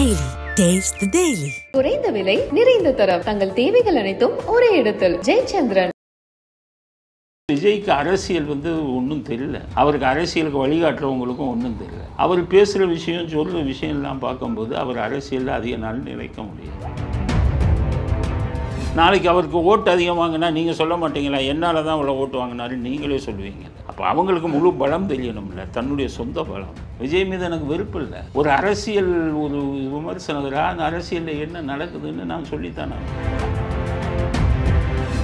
Daily. Taste the Daily. குறைந்த விலை நிறைந்த தரம் தங்கள் தேவைகள் அனைத்தும் ஒரே இடத்தில் ஜெயச்சந்திரன். விஜய்க்கு அரசியல் ஒன்றும் தெரியல. அவருக்கு அரசியலுக்கு வழிகாட்டுறவங்களுக்கும் ஒன்றும் தெரியல. அவர் பேசுகிற விஷயம் சொல்கிற விஷயம்லாம் பார்க்கும்போது அவர் அரசியலில் அதிக நாள் நிலைக்க முடியாது. நாளைக்கு அவருக்கு ஓட்டு அதிகமாகனா நீங்கள் சொல்ல மாட்டீங்களா, என்னால் தான் அவ்வளோ ஓட்டு வாங்கினாரு நீங்களே சொல்லுவீங்க. அப்போ அவங்களுக்கு முழு பலம் தெரியணும்ல, தன்னுடைய சொந்த பலம். விஜய் மீது எனக்கு வெறுப்பு இல்லை. ஒரு அரசியல் ஒரு விமர்சனகராக அந்த அரசியலில் என்ன நடக்குதுன்னு நான் சொல்லித்தானே.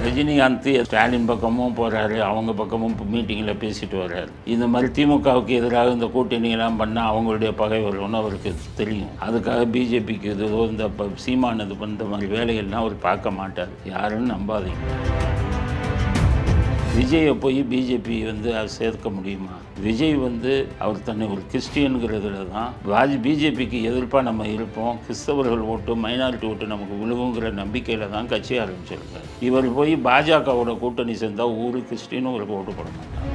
ரஜினிகாந்த் ஸ்டாலின் பக்கமும் போகிறாரு, அவங்க பக்கமும் மீட்டிங்கில் பேசிட்டு வர்றாரு. இந்த மாதிரி திமுகவுக்கு எதிராக இந்த கூட்டணியெல்லாம் பண்ணால் அவங்களுடைய பகை வரும்னு அவருக்கு தெரியும். அதுக்காக பிஜேபிக்கு ஏதோ இந்த சீமான் இது பண்ணுற மாதிரி வேலைகள்லாம் அவர் பார்க்க மாட்டார். யாருன்னு நம்பாதீங்க. விஜயை போய் பிஜேபி அதை சேர்க்க முடியுமா? விஜய் அவர் தன்னை ஒரு கிறிஸ்டியனுங்கிறதுல தான் பிஜேபிக்கு எதிர்ப்பாக நம்ம இருப்போம், கிறிஸ்தவர்கள் ஓட்டு மைனாரிட்டி ஓட்டு நமக்கு விழுவுங்கிற நம்பிக்கையில் தான் கட்சி ஆரம்பிச்சிருக்காரு. இவர் போய் பாஜகவோட கூட்டணி சேர்ந்தால் ஊரு கிறிஸ்டினும் இவருக்கு ஓட்டு போட மாட்டாங்க.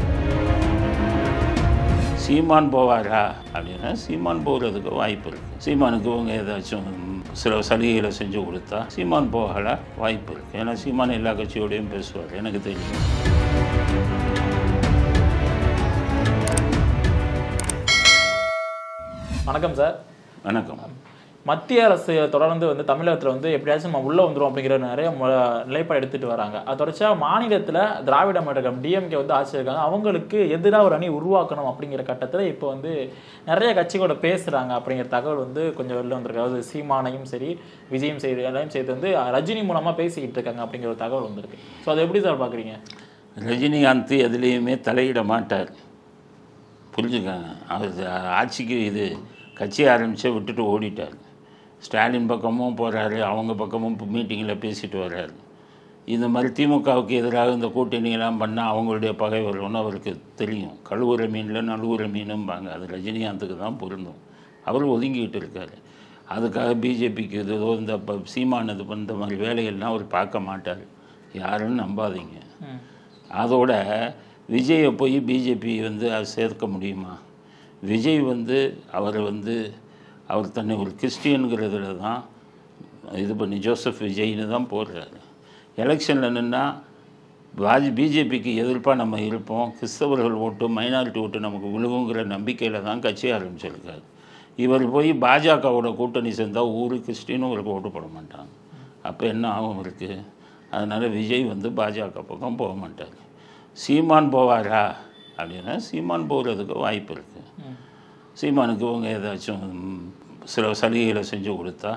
சீமான் போவாரா அப்படின்னா சீமான் போகிறதுக்கு வாய்ப்பு இருக்குது. சீமானுக்கு இவங்க ஏதாச்சும் சில சலுகைகளை செஞ்சு கொடுத்தா சீமான் போகல வாய்ப்பு இருக்குது. ஏன்னா சீமான் எல்லா கட்சியோடையும் பேசுவார், எனக்கு தெரியும். வணக்கம் சார். வணக்கம். மத்திய அரசு தொடர்ந்து தமிழகத்தில் எப்படியாச்சும் நம்ம உள்ளே வந்துடும் அப்படிங்கிற நிறைய நிலைப்பாடு எடுத்துகிட்டு வராங்க. அது தொடர்ச்சியாக மாநிலத்தில் திராவிட மாடல் டிஎம்கே ஆட்சி இருக்காங்க. அவங்களுக்கு எதிராக ஒரு அணி உருவாக்கணும் அப்படிங்கிற கட்டத்தில் இப்போ நிறைய கட்சிகளோட பேசுகிறாங்க அப்படிங்கிற தகவல் கொஞ்சம் வெளில வந்திருக்கு. அதாவது சீமானையும் சரி விஜயும் சரி எல்லாரையும் சேர்த்து ரஜினி மூலமாக பேசிக்கிட்டு இருக்காங்க அப்படிங்கிற ஒரு தகவல் வந்திருக்கு. ஸோ அதை எப்படி சார் பார்க்குறீங்க? ரஜினிகாந்த் எதுலேயுமே தலையிட மாட்டார், புரிஞ்சுக்காங்க. அவர் ஆட்சிக்கு கட்சி ஆரம்பித்து விட்டுட்டு ஓடிட்டார். ஸ்டாலின் பக்கமும் போகிறாரு, அவங்க பக்கமும் மீட்டிங்கில் பேசிட்டு வர்றாரு. இந்த மாதிரி திமுகவுக்கு எதிராக இந்த கூட்டணியெல்லாம் பண்ணால் அவங்களுடைய பகை வரும்னு அவருக்கு தெரியும். கழுவுற மீனில் நழுவுற மீனும்பாங்க, அது ரஜினிகாந்துக்கு தான் பொருந்தும். அவர் ஒதுங்கிட்டு இருக்கார். அதுக்காக பிஜேபிக்கு ஏதோ இந்த சீமான் இது பண்ணுற மாதிரி வேலைகள்லாம் அவர் பார்க்க மாட்டார். யாருன்னு நம்பாதீங்க. அதோட விஜயை போய் பிஜேபி அதை சேர்க்க முடியுமா? விஜய் அவர் அவர் தன்னை ஒரு கிறிஸ்டியனுங்கிறதுல தான் இது பண்ணி ஜோசப் விஜய்னு தான் போடுறாரு. எலெக்ஷனில் நின்னால் பிஜேபிக்கு எதிர்ப்பாக நம்ம இருப்போம், கிறிஸ்தவர்கள் ஓட்டு மைனாரிட்டி ஓட்டு நமக்கு விழுவுங்கிற நம்பிக்கையில் தான் கட்சி ஆரம்பிச்சிருக்காரு. இவர் போய் பாஜகவோட கூட்டணி சேர்ந்தால் ஊரு கிறிஸ்டினும் இவருக்கு ஓட்டு போட மாட்டாங்க. அப்போ என்ன ஆகும் இருக்குது? அதனால் விஜய் பாஜக பக்கம் போக மாட்டார். சீமான் போவாரா அப்படின்னா சீமான் போகிறதுக்கு வாய்ப்பு இருக்குது. சீமானுக்கு இவங்க ஏதாச்சும் சில சலுகைகளை செஞ்சு கொடுத்தா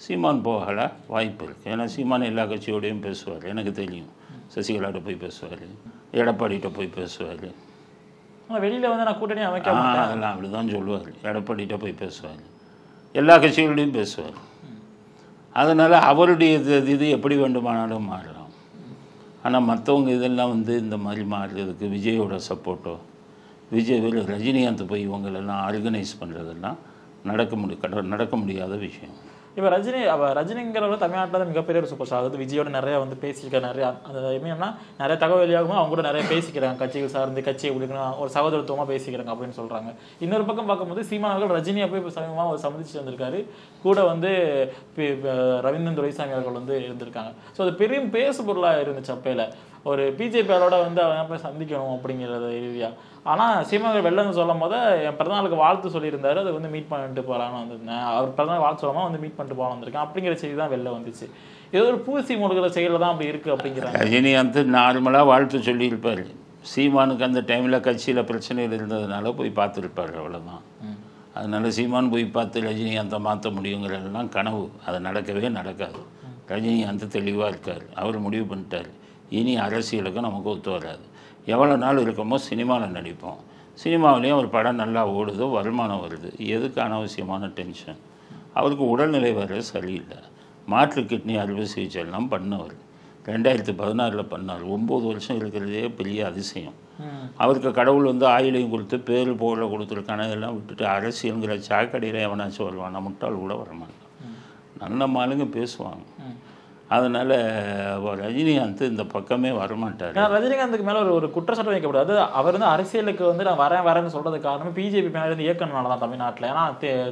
சீமான் போகல வாய்ப்பு இருக்குது. ஏன்னா சீமான் எல்லா கட்சியோடையும் பேசுவார், எனக்கு தெரியும். சசிகலாட்ட போய் பேசுவார், எடப்பாடிகிட்ட போய் பேசுவார். வெளியில் நான் கூட்டணி அமைக்க அதெல்லாம் அப்படி தான் சொல்லுவார். எடப்பாடிகிட்ட போய் பேசுவார், எல்லா கட்சிகளோடையும் பேசுவார். அதனால் அவருடைய இது எப்படி வேண்டுமானாலும் மாறலாம். ஆனால் மற்றவங்க இதெல்லாம் இந்த மாதிரி மாறுறதுக்கு விஜயோட சப்போர்ட்டோ ரஜினிகாந்த் போய் இவங்களெல்லாம் ஆர்கனைஸ் பண்ணுறதெல்லாம் நடக்க முடியாத விஷயம். இப்போ ரஜினிங்கிறவர் தமிழ்நாட்டில் தான் மிகப்பெரிய ஒரு சூப்பர் ஸ்டார். அதாவது விஜயோட நிறைய பேசியிருக்காரு. நிறையா அந்த எப்படின்னா நிறைய தகவல் வெளியாகும், அவங்க கூட நிறைய பேசிக்கிறாங்க. கட்சிகள் சார்ந்து கட்சியை கொடுக்கணும், ஒரு சகோதரத்துவமாக பேசிக்கிறாங்க அப்படின்னு சொல்கிறாங்க. இன்னொரு பக்கம் பார்க்கும்போது சீமான் அவர்கள் ரஜினியை போய் இப்போ சமீபமாக சந்திச்சு வந்திருக்காரு. கூட ரவீந்திரன் துரைசாமி அவர்கள் இருந்திருக்காங்க. ஸோ அது பெரிய பேசு பொருளாக இருந்துச்சு அப்பையில். ஒரு பிஜேபியாரோட அவன் போய் சந்திக்கணும் அப்படிங்கிறத இறுதியாக. ஆனால் சீமான் வெளில சொல்லும் போது என் பிறந்தநாளுக்கு வாழ்த்து சொல்லியிருந்தாரு, அதை மீட் பண்ணிட்டு போகலான்னு வந்திருந்தேன். அவர் பிறந்தநாள் வாழ்த்து சொல்லாமல் மீட் பண்ணிட்டு போகலாம் வந்திருக்கேன் அப்படிங்கிற செய்தி தான் வெளில வந்துச்சு. ஏதோ ஒரு பூசி மூடுகிற செயலில் தான் அப்படி இருக்குது அப்படிங்கிறாங்க. ரஜினிகாந்த் நார்மலாக வாழ்த்து சொல்லியிருப்பார். சீமானுக்கு அந்த டைமில் கட்சியில் பிரச்சனைகள் இருந்ததுனால போய் பார்த்துருப்பார், அவ்வளோதான். அதனால் சீமான் போய் பார்த்து ரஜினிகாந்தை மாற்ற முடியுங்கிறதெல்லாம் கனவு. அது நடக்கவே நடக்காது. ரஜினிகாந்த் தெளிவாக இருக்கார். அவர் முடிவு பண்ணிட்டார், இனி அரசியலுக்கு நமக்கு ஒத்து வராது. எவ்வளோ நாள் இருக்கமோ சினிமாவில் நடிப்போம், சினிமாவிலேயும் ஒரு படம் நல்லா ஓடுதோ வருமானம் வருது, எதுக்கு அனாவசியமான டென்ஷன்? அவருக்கு உடல்நிலை வேறு சரியில்லை. மாற்று கிட்னி அறுவை சிகிச்சைலாம் பண்ணவர் 2016 பண்ணார். 9 வருஷம் இருக்கிறதே பெரிய அதிசயம். அவருக்கு கடவுள் ஆயிலையும் கொடுத்து பேர் போல கொடுத்துருக்கான. இதெல்லாம் விட்டுட்டு அரசியலுங்கிற சாக்கடையில் எவனாச்சும் வருவான், முட்டாள் கூட வரமாட்டான். நல்ல மாலுங்க பேசுவாங்க. அதனால் ரஜினிகாந்த் இந்த பக்கமே வரமாட்டார். ரஜினிகாந்துக்கு மேலே ஒரு குற்றச்சாட்டு வைக்கக்கூடாது. அவர் வந்து அரசியலுக்கு வந்து நான் வரேன்னு சொல்கிறது காரணம் பிஜேபி மேலே இருந்து இயக்கணுனால தான் தமிழ்நாட்டில். ஏன்னா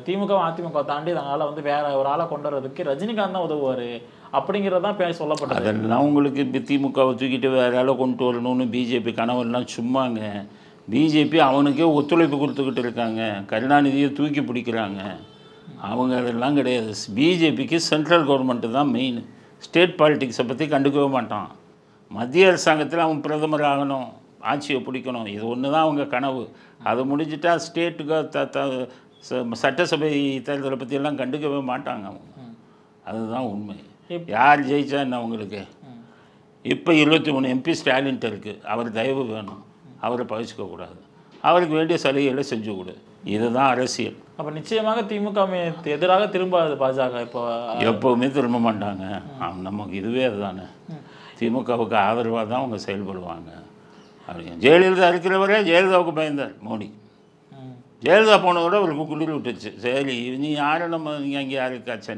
திமுக அதிமுக தாண்டி அதனால் வந்து வேற ஒரு ஆளை கொண்டு வரதுக்கு ரஜினிகாந்த் தான் உதவுவார் அப்படிங்கிறது தான் சொல்லப்பட்டது. அதெல்லாம் உங்களுக்கு இப்போ திமுகவை தூக்கிட்டு வேற ஆளை கொண்டு வரணும்னு பிஜேபி கனவெல்லாம் சும்மாங்க. பிஜேபி அவனுக்கே ஒத்துழைப்பு கொடுத்துக்கிட்டு இருக்காங்க. கருணாநிதியை தூக்கி பிடிக்கிறாங்க. அவங்க அதெல்லாம் கிடையாது. பிஜேபிக்கு சென்ட்ரல் கவர்மெண்ட்டு தான் மெயின். ஸ்டேட் பாலிட்டிக்ஸை பற்றி கண்டுக்கவே மாட்டான். மத்திய அரசாங்கத்தில் அவன் பிரதமர் ஆகணும், ஆட்சியை பிடிக்கணும், இது ஒன்று தான் அவங்க கனவு. அது முடிஞ்சிட்டா ஸ்டேட்டுக்கு சட்டசபை தேர்தலை பற்றியெல்லாம் கண்டுக்கவே மாட்டாங்க அவங்க. அதுதான் உண்மை. யார் ஜெயிச்சா என்ன அவங்களுக்கு? இப்போ 23 MP ஸ்டாலின்ட்டு இருக்குது. அவர் தயவு வேணும், அவரை பகிச்சுக்கக்கூடாது, அவருக்கு வேண்டிய சலுகைகளை செஞ்சு கொடு. இதுதான் அரசியல். அப்போ நிச்சயமாக திமுக எதிராக திரும்பாது பாஜக. இப்போ எப்போவுமே திரும்ப மாட்டாங்க. நமக்கு இதுவே அதுதானே. திமுகவுக்கு ஆதரவாக தான் அவங்க செயல்படுவாங்க. ஜெயலலிதா இருக்கிறவரே ஜெயலலிதாவுக்கு பயந்தார் மோடி. ஜெயலலிதா போனதோட அவருக்கு குளிர் விட்டுச்சு. சரி, நீ யாரை நீங்கள் அங்கே யாருக்காச்சு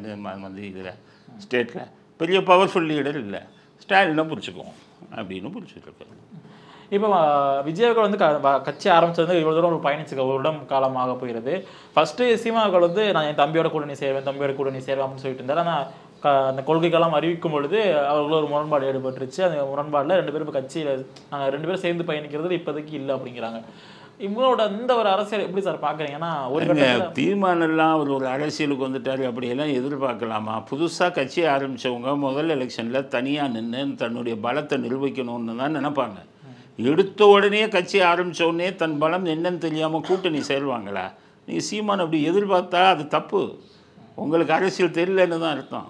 வந்து இதில் ஸ்டேட்டில் பெரிய பவர்ஃபுல் லீடர் இல்லை, ஸ்டாலினை பிடிச்சிக்குவோம் அப்படின்னு பிடிச்சிட்ருக்காரு. இப்போ விஜய் அவர்கள் வந்து கட்சி ஆரம்பிச்சது இவ்வளோ தூரம் ஒரு பயணிச்சுக்க ஒரு இடம் காலமாக போயிடுது. ஃபஸ்ட்டு சீமா அவர்கள் வந்து நான் என் தம்பியோட கூட்டணி சேருவேன் அப்படின்னு சொல்லிட்டு இருந்தார். ஆனால் அந்த கொள்கைகள்லாம் அறிவிக்கும் பொழுது அவர்களும் ஒரு முரண்பாடு ஏற்பட்டுருச்சு. அந்த முரண்பாடில் 2 பேரும் கட்சியில் நாங்கள் 2 பேரும் சேர்ந்து பயணிக்கிறது இப்போதைக்கு இல்லை அப்படிங்கிறாங்க. இவங்களோட இந்த ஒரு அரசியல் எப்படி சார் பார்க்குறீங்கன்னா? ஒரு தீர்மானம்லாம் அவர் ஒரு அரசியலுக்கு வந்துட்டார் அப்படியெல்லாம் எதிர்பார்க்கலாமா? புதுசாக கட்சியை ஆரம்பித்தவங்க முதல் எலெக்ஷனில் தனியாக நின்று தன்னுடைய பலத்தை நிரூபிக்கணும்னு தான் நினைப்பாங்க. எடுத்த உடனே கட்சி ஆரம்பித்த உடனே தன் பலம் என்னன்னு தெரியாமல் கூட்டணி சேருவாங்களா? நீங்கள் சீமான் அப்படி எதிர்பார்த்தா அது தப்பு. உங்களுக்கு அரசியல் தெரியலன்னு தான் அர்த்தம்.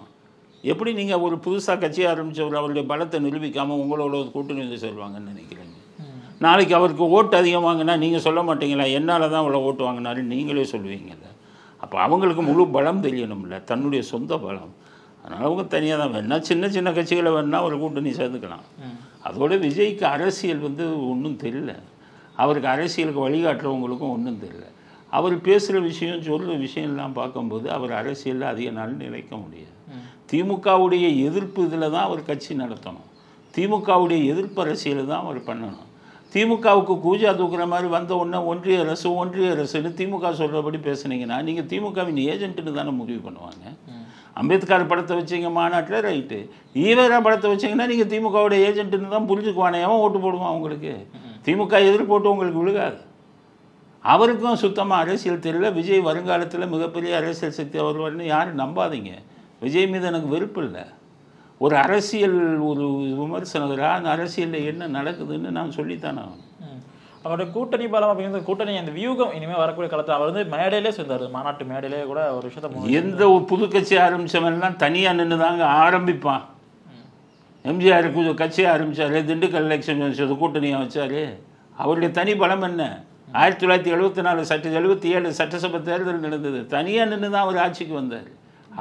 எப்படி நீங்கள் ஒரு புதுசாக கட்சி ஆரம்பித்தவர் அவருடைய பலத்தை நிரூபிக்காமல் உங்களோட ஒரு கூட்டணி வந்து சேருவாங்கன்னு நினைக்கிறீங்க? நாளைக்கு அவருக்கு ஓட்டு அதிகம் வாங்கினா நீங்கள் சொல்ல மாட்டீங்களா? என்னால் தான் அவ்வளோ ஓட்டு வாங்கினாரு நீங்களே சொல்லுவீங்கல்ல. அப்போ அவங்களுக்கு முழு பலம் தெரியணும்ல, தன்னுடைய சொந்த பலம். அதனால் அவங்க தனியாக தான் வேணா சின்ன சின்ன கட்சிகளை வேணால் ஒரு கூட்டணி சேர்ந்துக்கலாம். அதோட விஜய்க்கு அரசியல் வந்து ஒன்றும் தெரியல. அவருக்கு அரசியலுக்கு வழிகாட்டுறவங்களுக்கும் ஒன்றும் தெரியல. அவர் பேசுகிற விஷயம் சொல்கிற விஷயம்லாம் பார்க்கும்போது அவர் அரசியலில் அதிக நாள் நிலைக்க முடியாது. திமுகவுடைய எதிர்ப்பு இதில் தான் அவர் கட்சி நடத்தணும். திமுகவுடைய எதிர்ப்பு அரசியல் தான் அவர் பண்ணணும். திமுகவுக்கு கூஜா தூக்குற மாதிரி வந்த உடனே ஒன்றிய அரசுன்னு திமுக சொல்கிறபடி பேசுனீங்கன்னா நீங்கள் திமுகவின் ஏஜென்ட்டுன்னு தானே முடிவு பண்ணுவாங்க. அம்பேத்கர் படத்தை வச்சிங்க மாநாட்டில் ரைட்டு, ஈவேரா படத்தை வச்சிங்கன்னா நீங்கள் திமுகவோட ஏஜென்ட்டுன்னு தான் புரிஞ்சுக்குவானே. அவன் ஓட்டு போடுவான் உங்களுக்கு. திமுக எதிர்போட்டு உங்களுக்கு விழுகாது. அவருக்கும் சுத்தமாக அரசியல் தெரியல. விஜய் வருங்காலத்தில் மிகப்பெரிய அரசியல் சக்தி வருவார்னு யாரும் நம்பாதீங்க. விஜய் மீது எனக்கு வெறுப்பு இல்லை. ஒரு அரசியல் ஒரு விமர்சனகராக அந்த அரசியலில் என்ன நடக்குதுன்னு நான் சொல்லித்தானே. அவருடைய கூட்டணி பலம் அப்படிங்கிறது கூட்டணி அந்த வியூகம் இனிமேல் வரக்கூடிய காலத்தில் அவர் வந்து மேடையிலே சேர்ந்தார். மாநாட்டு மேடையிலே கூட ஒரு விஷயத்த எந்த ஒரு புது கட்சி ஆரம்பித்தவன்லாம் தனியாக நின்று தாங்க ஆரம்பிப்பான். எம்ஜிஆருக்கு கட்சி ஆரம்பித்தார், திண்டுக்கல் எலெக்ஷன் வச்சது கூட்டணியாக வச்சார். அவருடைய தனி பலம் என்ன? 1974 77 சட்டசபை தேர்தல் நடந்தது. தனியாக நின்று தான் அவர் ஆட்சிக்கு வந்தார்.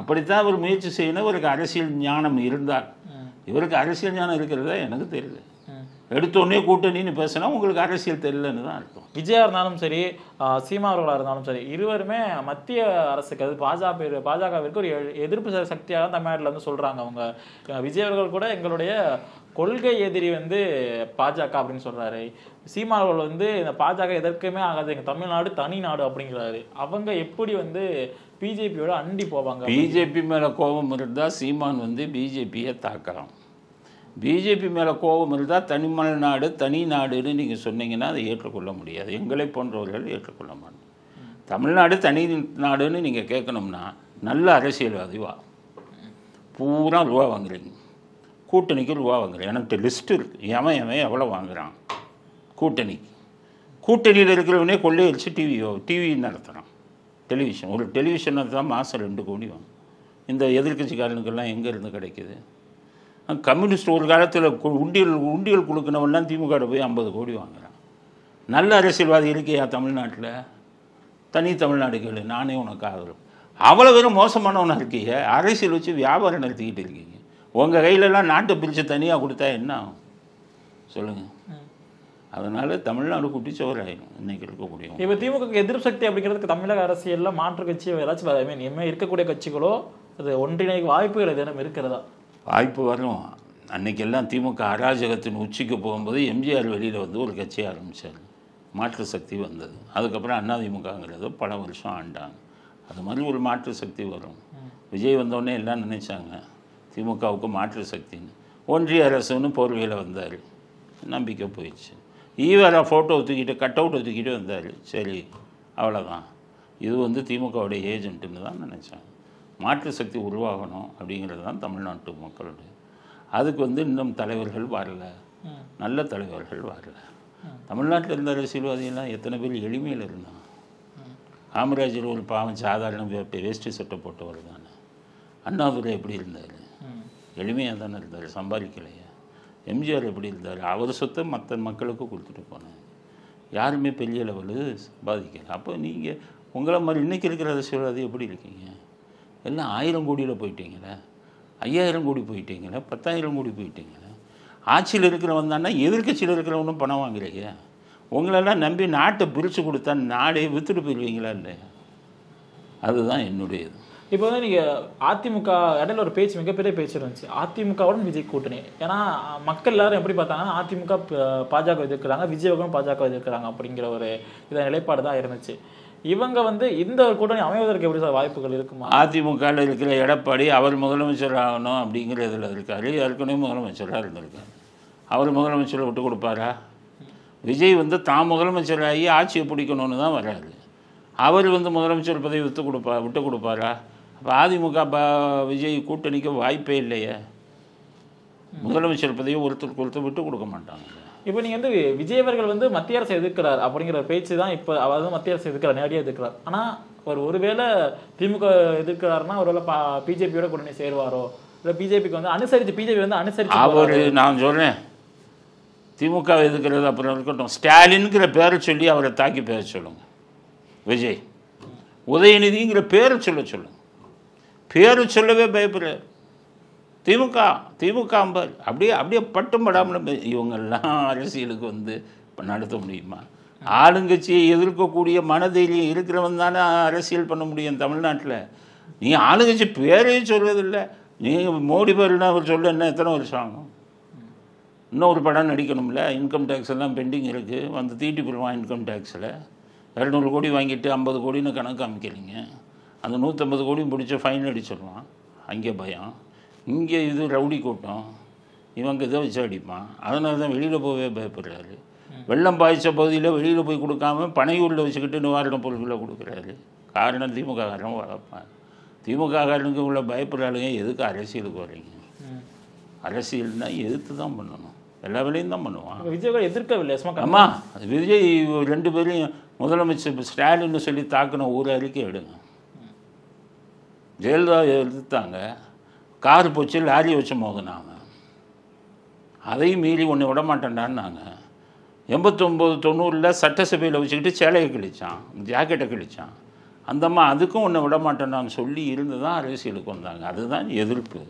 அப்படித்தான் அவர் முயற்சி செய்யணும். இவருக்கு அரசியல் ஞானம் இருந்தால். இவருக்கு அரசியல் ஞானம் இருக்கிறதா எனக்கு தெரியல. எடுத்தோடனே கூட்டணின்னு பேசினா உங்களுக்கு அரசியல் தெரியலன்னு தான் அர்த்தம். விஜயா இருந்தாலும் சரி, சீமா அவர்களாக இருந்தாலும் சரி, இருவருமே மத்திய அரசுக்கு அது பாஜகவிற்கு ஒரு எதிர்ப்பு சக்தியாக தான் தமிழ்நாட்டில் வந்து சொல்கிறாங்க. அவங்க விஜய் அவர்கள் கூட எங்களுடைய கொள்கை எதிரி வந்து பாஜக அப்படின்னு சொல்கிறாரு. சீமா அவர்கள் வந்து இந்த பாஜக எதற்குமே ஆகாது, எங்கள் தமிழ்நாடு தனி நாடு அப்படிங்கிறாரு. அவங்க எப்படி வந்து பிஜேபியோட அண்டி போவாங்க? பிஜேபி மேலே கோபம் இருந்தால் சீமான் வந்து பிஜேபியை தாக்கலாம். பிஜேபி மேலே கோபம் இருந்தால் தனிமலைநாடு தனி நாடுன்னு நீங்கள் சொன்னீங்கன்னா அதை ஏற்றுக்கொள்ள முடியாது. எங்களை போன்றவர்கள் ஏற்றுக்கொள்ள மாட்டோம். தமிழ்நாடு தனி நாடுன்னு நீங்கள் கேட்கணும்னா நல்ல அரசியல்வாதிவா பூரா ரூபா வாங்குறீங்க, கூட்டணிக்கு ரூபா வாங்குறேன். எனக்கு லிஸ்ட்டு இருக்குது. எவன் எவ்வளோ வாங்குகிறான் கூட்டணியில் இருக்கிறவனே கொள்ளையடிச்சு டிவி நடத்துகிறான். டெலிவிஷன் ஒரு டெலிவிஷன் தான் மாதம் 2 கோடி வாங்கும். இந்த எதிர்கட்சிக்காரனுக்கெல்லாம் எங்கேருந்து கிடைக்கிது? கம்யூனிஸ்ட் ஒரு காலத்தில் உண்டியல் கொடுக்கணவெல்லாம் திமுக போய் 50 கோடி வாங்குறான். நல்ல அரசியல்வாதி இருக்கையா தமிழ்நாட்டில்? தனி தமிழ்நாடுகள் நானே உனக்கு ஆதரவு. அவ்வளோ வெறும் மோசமானவனாக இருக்கீங்க. அரசியல் வச்சு வியாபாரம் நடத்திக்கிட்டு இருக்கீங்க. உங்கள் கையிலலாம் நாட்டை பிரித்து தனியாக கொடுத்தா என்ன ஆகும் சொல்லுங்கள்? அதனால் தமிழ்நாடு குட்டிச்சோராயிடும் இன்றைக்கி இருக்கக்கூடிய. இப்போ திமுக எதிர்ப்பு சக்தி அப்படிங்கிறதுக்கு தமிழக அரசியலில் மாற்று கட்சி ஏதாச்சும் இருக்கக்கூடிய கட்சிகளோ அது ஒன்றிணைக்க வாய்ப்புகள் எதுவும் இருக்கிறதா? வாய்ப்பு வரும். அன்றைக்கெல்லாம் திமுக அராஜகத்தின் உச்சிக்கு போகும்போது எம்ஜிஆர் வெளியில் வந்து ஒரு கட்சி ஆரம்பித்தார், மாற்று சக்தி வந்தது. அதுக்கப்புறம் அதிமுகங்கிறது பல வருஷம் ஆண்டாங்க. அது மாதிரி ஒரு மாற்று சக்தி வரும். விஜய் வந்தோடனே எல்லாம் நினைச்சாங்க திமுகவுக்கு மாற்று சக்தின்னு. ஒன்றிய அரசுன்னு போர்வையில் வந்தார், நம்பிக்கை போயிடுச்சு. ஈவரா ஃபோட்டோ தூக்கிட்டு கட் அவுட்டை தூக்கிட்டு வந்தார். சரி அவ்வளோதான், இது வந்து திமுகவுடைய ஏஜென்ட்டுன்னு தான் நினச்சாங்க. மாற்று சக்தி உருவாகணும் அப்படிங்கிறது தான் தமிழ்நாட்டு மக்களுடைய. அதுக்கு வந்து இன்னும் தலைவர்கள் வரல, நல்ல தலைவர்கள் வரல. தமிழ்நாட்டில் இருந்த அரசியல்வாதிகள்லாம் எத்தனை பேர் எளிமையில் இருந்தாங்க. காமராஜர் ஒரு பாவம் சாதாரண வேஷ்டி சட்டை போட்டவர் தானே. அண்ணாதுரை எப்படி இருந்தார்? எளிமையாக தானே இருந்தார், சம்பாதிக்கலையா. எம்ஜிஆர் எப்படி இருந்தார்? அவர் சொத்தை மற்ற மக்களுக்கு கொடுத்துட்டு போனார். யாருமே பெரிய லெவலு பாதிக்கலை. அப்போ நீங்கள் உங்களை மாதிரி இன்றைக்கி இருக்கிற அரசியல்வாதி எப்படி இருக்கீங்க? எல்லாம் 1000 கோடியில் போயிட்டீங்களே, 5000 கோடி போயிட்டீங்களே, 10,000 கோடி போயிட்டீங்களே. ஆட்சியில் இருக்கிறவன் தானே, எதிர்கட்சியில் இருக்கிறவனும் பணம் வாங்குறீங்க. உங்களெல்லாம் நம்பி நாட்டை பிரித்து கொடுத்தா நாடே விற்றுட்டு போயிடுவீங்களா இல்லையா? அதுதான் என்னுடைய இது. இப்போ வந்து நீங்கள் அதிமுக இடையில ஒரு பேச்சு, மிகப்பெரிய பேச்சு இருந்துச்சு, அதிமுகவுடன் விஜய் கூட்டணி. ஏன்னா மக்கள் எல்லாரும் எப்படி பார்த்தாங்கன்னா அதிமுக பாஜக எதிர்க்கிறாங்க, விஜயவுக்கும் பாஜக எதிர்க்கிறாங்க அப்படிங்கிற ஒரு இதை நிலைப்பாடு தான் இருந்துச்சு. இவங்க வந்து இந்த ஒரு கூட்டணி அமைவதற்கு எப்படி சார் வாய்ப்புகள் இருக்குமா? அதிமுகவில் இருக்கிற எடப்பாடி அவர் முதலமைச்சர் ஆகணும் அப்படிங்கிற இதில் இருக்கார். ஏற்கனவே முதலமைச்சராக இருந்திருக்கார். அவர் முதலமைச்சரை விட்டு கொடுப்பாரா? விஜய் வந்து தான் முதலமைச்சராகி ஆட்சியை பிடிக்கணும்னு தான் வர்றாரு. அவர் வந்து முதலமைச்சர் பதவி விட்டு கொடுப்பாரா? அப்போ அதிமுக விஜய் கூட்டணிக்கு வாய்ப்பே இல்லையே. முதலமைச்சர் பதவியை ஒருத்தருக்கு விட்டு கொடுக்க மாட்டாங்க. இப்போ நீங்கள் வந்து விஜய் அவர்கள் வந்து மத்திய அரசு எதிர்க்கிறார் அப்படிங்கிற பேச்சு தான் இப்போ அவர் வந்து மத்திய அரசு எதிர்க்கிறார், நேரடியாக எதிர்க்கிறார். ஆனால் அவர் ஒருவேளை திமுக எதிர்க்கிறாருன்னா ஒருவேளை பிஜேபியோட கூட்டணி சேருவாரோ, இல்லை பிஜேபிக்கு வந்து அனுசரித்து பிஜேபி வந்து அனுசரித்து அவர், நான் சொல்கிறேன் திமுக எதிர்க்கிறது அப்புறம் இருக்கட்டும், ஸ்டாலின்கிற பேரை சொல்லி அவரை தாக்கி பேச சொல்லுங்க. விஜய் உதயநிதிங்கிற பேரை சொல்லுங்க. பேரை சொல்லவே பயப்படுறார். திமுக அம்பர் அப்படியே பட்டும் படாமல் இவங்கெல்லாம் அரசியலுக்கு வந்து இப்போ நடத்த முடியுமா? ஆளுங்கட்சியை எதிர்க்கக்கூடிய மனதைரியம் இருக்கிறவன் தானே அரசியல் பண்ண முடியும் தமிழ்நாட்டில். நீ ஆளுங்கட்சி பேரையும் சொல்வதில்லை. நீங்கள் மோடி பேருன்னா அவர் சொல்ல என்ன எத்தனை வருஷம் ஆகும்? இன்னும் ஒரு படம் நடிக்கணும்ல. இன்கம் டேக்ஸ் எல்லாம் பெண்டிங் இருக்குது, வந்து தீட்டி போடுவான். இன்கம் டேக்ஸில் 200 கோடி வாங்கிட்டு 50 கோடின்னு கணக்கு அமைக்கிறீங்க. அந்த 150 கோடியும் பிடிச்ச ஃபைன் அடிச்சிடுவான். அங்கே பயம், இங்கே இது ரவுடி கூட்டம், இவங்க இதை வச்சு அடிப்பான். அதனால தான் வெளியில் போகவே பயப்படுறாரு. வெள்ளம் பாய்ச்ச பகுதியில் வெளியில் போய் கொடுக்காம பனையூரில் வச்சுக்கிட்டு நிவாரணப் பொருட்களை கொடுக்குறாரு. காரணம் திமுககாரன் வளர்ப்பான். திமுககாரனுக்கு உள்ள பயப்படுறாளுங்க. எதுக்கு அரசியலுக்கு வர்றீங்க? அரசியல்னால் எதிர்த்து தான் பண்ணணும், எல்லா வேலையும் தான் பண்ணுவான். விஜய் எதிர்க்கவில்லை. ஆமாம், விஜய் 2 பேரையும் முதலமைச்சர் ஸ்டாலின்னு சொல்லி தாக்கின ஒரு அறிக்கை எடுங்க. ஜெயலலிதா எதிர்த்தாங்க, கார் போச்சு, லாரி வச்சு மோதினாங்க. அதையும் மீறி ஒன்று விட மாட்டேன்டான்னாங்க. 89-90 சட்டசபையில் வச்சுக்கிட்டு சேலையை கிழிச்சான், ஜாக்கெட்டை கிழிச்சான். அந்தம்மா அதுக்கும் ஒன்று விட மாட்டேன்னான்னு சொல்லி இருந்து தான் அரசியலுக்கு வந்தாங்க. அதுதான் எதிர்ப்பு.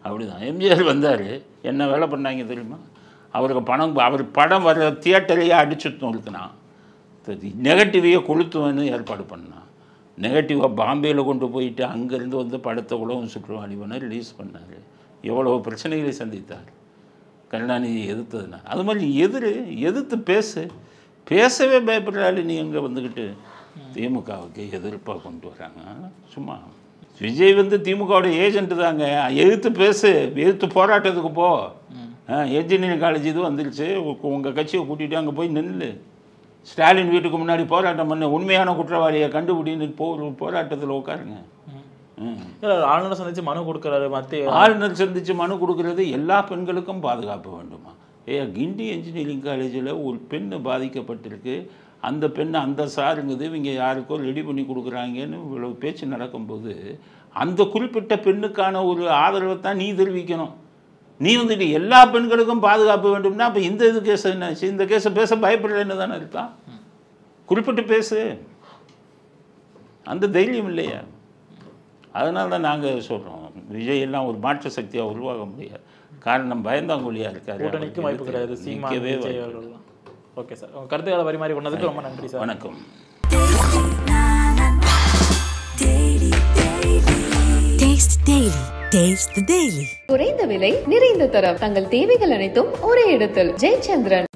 அப்படி தான் எம்ஜிஆர் வந்தார். என்ன வேலை பண்ணாங்க தெரியுமா? அவருக்கு அவர் படம் வர தியேட்டரையே அடிச்சு நொறுக்குனான். நெகட்டிவையே கொளுத்துவன்னு ஏற்பாடு பண்ணான். நெகட்டிவாக பாம்பேயில் கொண்டு போயிட்டு அங்கேருந்து வந்து படத்தை உலகம் சுற்றுவாளி பண்ண ரிலீஸ் பண்ணார். எவ்வளோ பிரச்சனைகளை சந்தித்தார் கருணாநிதி எதிர்த்ததுனா. அது மாதிரி எதிர்த்து பேசவே பயப்படுறாள். நீ எங்கே வந்துக்கிட்டு திமுகவுக்கு எதிர்ப்பாக கொண்டு வராங்க. சும்மா விஜய் வந்து திமுகவோட ஏஜென்ட்டு தாங்க. எதிர்த்து போராட்டத்துக்கு போ. என்ஜினியரிங் காலேஜ் இது வந்துருச்சு, உங்கள் கட்சியை கூட்டிகிட்டு அங்கே போய் நின்று ஸ்டாலின் வீட்டுக்கு முன்னாடி போராட்டம் பண்ண, உண்மையான குற்றவாளியை கண்டுபிடின்னு போராட்டத்தில் உட்காருங்க. ஆளுநர் சந்திச்சு மனு கொடுக்குறாரு. ஆளுநர் சந்திச்சு மனு கொடுக்கறது எல்லா பெண்களுக்கும் பாதுகாப்பு வேண்டுமா? கிண்டி என்ஜினியரிங் காலேஜில் ஒரு பெண்ணு பாதிக்கப்பட்டிருக்கு. அந்த பெண்ணை அந்த சாருங்குது இவங்க யாருக்கோ ரெடி பண்ணி கொடுக்குறாங்கன்னு இவ்வளோ பேச்சு நடக்கும்போது அந்த குறிப்பிட்ட பெண்ணுக்கான ஒரு ஆதரவை தான் நீ தெரிவிக்கணும். நீ வந்துட்டு எல்லா பெண்களுக்கும் பாதுகாப்பு வேண்டும்னா அப்போ இந்த கேஸ் என்னாச்சு? இந்த கேஸை பேச பயப்படுறேன்னு தானே இருக்கா? குறிப்பிட்டு பேசு. அந்த தைரியம் இல்லையா? அதனால தான் நாங்கள் சொல்கிறோம், விஜய் எல்லாம் ஒரு மாற்று சக்தியாக உருவாக முடியாது. காரணம் பயந்தாங்கொழியாக இருக்காரு. கூட்டணிக்கு வாய்ப்பு கிடையாது. ஓகே சார், உங்கள் கருத்துக்களை பரிமாறி கொண்டதுக்கு ரொம்ப நன்றி சார். வணக்கம். Taste Daily. Taste the Daily. குறைந்த விலை நிறைந்த தரம் தங்கள் தேவைகள் அனைத்தும் ஒரே இடத்தில் ஜெயச்சந்திரன்.